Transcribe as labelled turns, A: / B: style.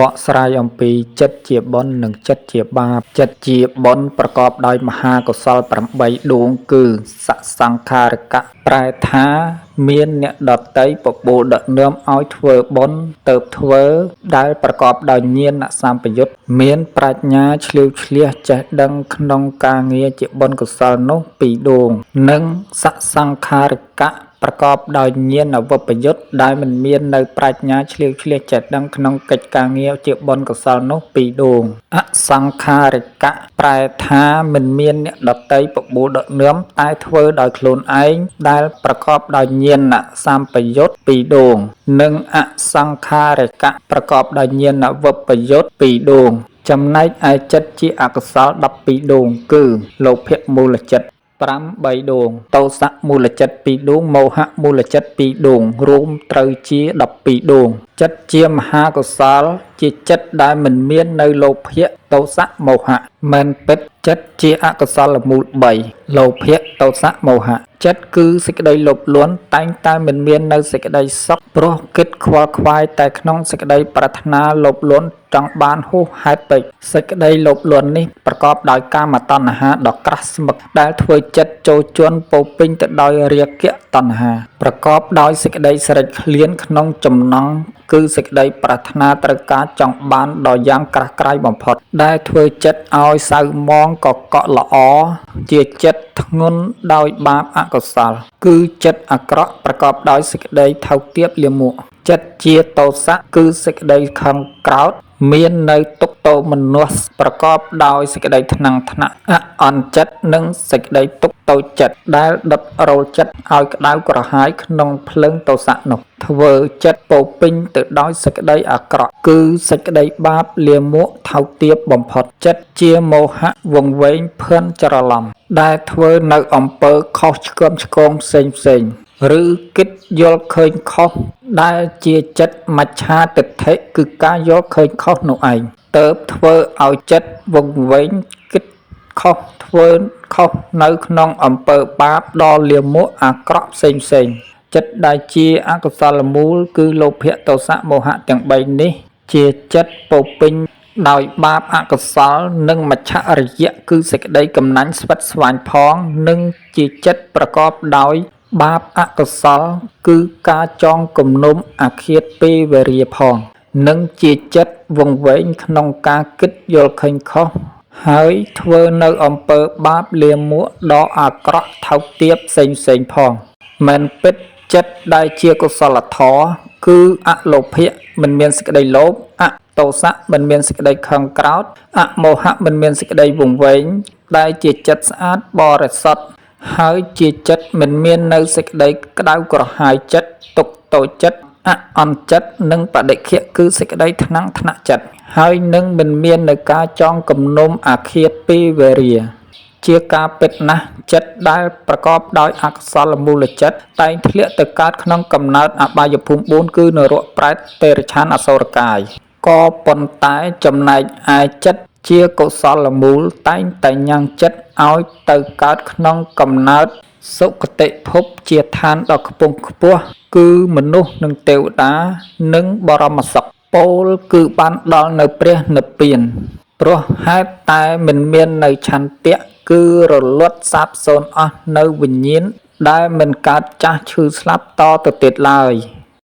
A: បកស្រាយអំពីចិត្តជាបុណ្យនិងចិត្តជាបាបចិត្តជាបុណ្យប្រកបដោយមហាកុសល8ដួងគឺសសង្ខារកៈប្រែថាមានអ្នកដតីបបួលដឹកនាំឲ្យធ្វើបុណ្យទៅធ្វើដែលប្រកបដោយញាណសម្បយុត្តមានប្រាជ្ញាឆ្លៀវឆ្លៀសចេះដឹងក្នុងការងារជាបុណ្យកុសលនោះ2ដួងនិងសសង្ខារកៈប្រកបដោយញាណវិបយុត្តដែលមិនមាននៅប្រាជ្ញាឆ្លៀវឆ្លៀសចេះដឹងក្នុងកិច្ចការងារជាបុណ្យកុសលនោះ2ដួងអសង្ខារិកៈប្រែថាមិនមានអ្នកដតីបបួលដឹកនាំតែធ្វើដោយខ្លួនឯងដែលប្រកបដោយញាណសម្បយុត្ត2ដួងនិងអសង្ខារិកៈប្រកបដោយញាណវិបយុត្ត2ដួងចំណែកឯចិត្តជាអកុសល12ដួងគឺលោភៈមូលចិត្ត3ដួងទោសៈមូលចិត្ត2ដួងមោហៈមូលចិត្ត2ដួងរួមត្រូវជា12ដួងចិត្តជាមហាកុសលជាចិត្តដែលមិនមាននៅលោភៈទោសៈមោហៈមិនពិតចិត្តជាអកុសលមូល3លោភៈទោសៈមោហៈចិត្តគឺសេចក្តីលោភលន់តែងតែមិនមាននៅសេចក្តីសុខព្រោះគិតខ្វល់ខ្វាយតែក្នុងសេចក្តីប្រាថ្នាលោភលន់ចង់បានហួសហេតុពេកសេចក្តីលោភលន់នេះប្រកបដោយកាមតណ្ហាដ៏ក្រាស់ស្មឹកដែលធ្វើចិត្តចូលជន់ពោពេញទៅដោយរាគៈតណ្ហាប្រកបដោយសេចក្តីស្រេកឃ្លានក្នុងចំណង់គឺសេចក្តីប្រាថ្នាត្រូវការចង់បានដ៏យ៉ាងក្រាស់ក្រៃបំផុតដែលធ្វើចិត្តឲ្យសៅមងកកក់ល្អជាចិត្តធ្ងន់ដោយបាបអកុសលគឺចិត្តអាក្រក់ប្រកបដោយសេចក្តីថោកទាបលាមកចិត្តជាទោសៈគឺសេចក្តីខឹងក្រោធមាននៅទុក្ខទោមនស្សប្រកបដោយសេចក្តីថ្នាំងថ្នាក់អន់ចិត្តនិងសេចក្តីទុក្ខតូចចិត្តដែលដុតរោលចិត្តឲ្យក្តៅក្រហាយក្នុងភ្លើងទោសៈនោះធ្វើចិត្តពោពេញទៅដោយសេចក្តីអាក្រក់គឺសេចក្តីបាបលាមកថោកទាបបំផុតចិត្តជាមោហៈវង្វេងភ័ន្តច្រឡំដែលធ្វើនៅអំពើខុសឆ្គងឆ្គងផ្សេងឬគិតយល់ឃើញខុសដែលជាចិត្តមច្ឆាទិដ្ឋិគឺការយល់ឃើញខុសនោះឯងទើបធ្វើឲ្យចិត្តវង្វេងគិតខុសធ្វើខុសនៅក្នុងអំពើបាបដ៏លាមកអាក្រក់ផ្សេងចិត្តដែលជាអកុសលមូលគឺលោភៈទោសៈមោហៈទាំង3នេះជាចិត្តពោពេញដោយបាបអកុសលនិងមច្ឆរិយៈគឺសេចក្តីកំណាញ់ស្វិតស្វាញផងនិងជាចិត្តប្រកបដោយបាបអកុសលគឺការចងគំនុំអាឃាតពេវរាផងនិងជាចិត្តវង្វេងក្នុងការគិតយល់ឃើញខុសហើយធ្វើនៅអំពើបាបលាមកដ៏អាក្រក់ថោកទាបផ្សេងផងមិនពិតចិត្តដែលជាកុសលធម៌គឺអលោភៈមិនមានសេចក្តីលោភអទោសៈមិនមានសេចក្តីខឹងក្រោធអមោហៈមិនមានសេចក្តីវង្វេងដែលជាចិត្តស្អាតបរិសុទ្ធហើយជាចិត្តមិនមាននៅសេចក្តីក្តៅក្រហាយចិត្តទុក្ខតូចចិត្តអន់ចិត្តនិងបដិខៈគឺសេចក្តីថ្នាំងថ្នាក់ចិត្តហើយនឹងមិនមាននៅការចងគំនុំអាឃាតពេវរាជាការពិតណាស់ចិត្តដែលប្រកបដោយអកុសលមូលចិត្តតែងធ្លាក់ទៅកើតក្នុងកំណើតអបាយភូមិ4គឺនរកប្រេតទេរឆានអសុរកាយក៏ប៉ុន្តែចំណែកឯចិត្តជាកុសលមូលតែងតែញ៉ាំងចិត្តឲ្យទៅកើតក្នុងកំណើតសុគតិភពជាឋានដ៏ខ្ពង់ខ្ពស់គឺមនុស្សនិងទេវតានិងបរមសុខពោលគឺបានដល់នៅព្រះនិព្វានព្រោះហេតុតែមិនមាននៅឆន្ទៈគឺរលត់សាបសូន្យអស់នៅវិញ្ញាណដែលមិនកើតចាស់ឈឺស្លាប់តទៅទៀតឡើយ